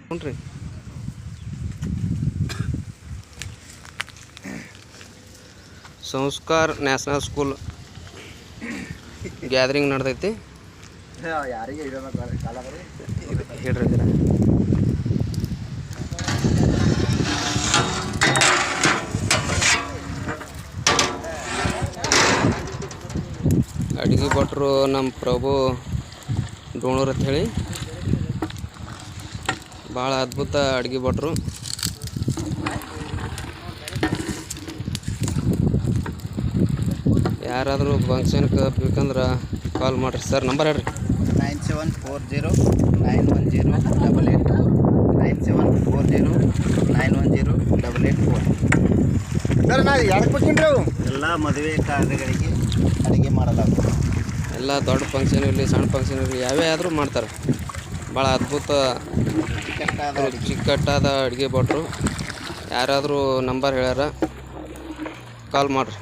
ನೋಡ್ರಿ ಸಂಸ್ಕಾರ national school gathering ನಡೆದೈತಿ. ಹೇಳ್ರಿ ಅಡುಗೆ ಭಟ್ರು ನಮ್ಮ ಪ್ರಭು ಡೋಣೂರ್ ಅಂತ ಹೇಳಿ ಭಾಳ ಅದ್ಭುತ ಅಡುಗೆ ಭಟ್ರು. ಯಾರಾದರೂ ಫಂಕ್ಷನ್ಗೆ ಬೇಕಂದ್ರೆ ಕಾಲ್ ಮಾಡಿರಿ ಸರ್. ನಂಬರ್ ಹೇಳ್ರಿ. 9740910884 9740910884. ಸರ್ ನಾ ಯಾಕೆ ಬೇಕೇನ್ರಿ? ಎಲ್ಲ ಮದುವೆ ಕಾರ್ಯಗಳಿಗೆ ಅಡುಗೆ ಮಾಡಲಾಗುತ್ತೆ. ಎಲ್ಲ ದೊಡ್ಡ ಫಂಕ್ಷನ್ ಇರಲಿ ಸಣ್ಣ ಫಂಕ್ಷನ್ ಇರಲಿ ಯಾವೇ ಆದರೂ ಮಾಡ್ತಾರೆ. ಭಾಳ ಅದ್ಭುತ ಚಿಕ್ಕಟ್ಟಾದ ಅಡುಗೆ ಭಟ್ರು. ಯಾರಾದರೂ ನಂಬರ್ ಹೇಳ್ಯಾರ ಕಾಲ್ ಮಾಡಿರಿ.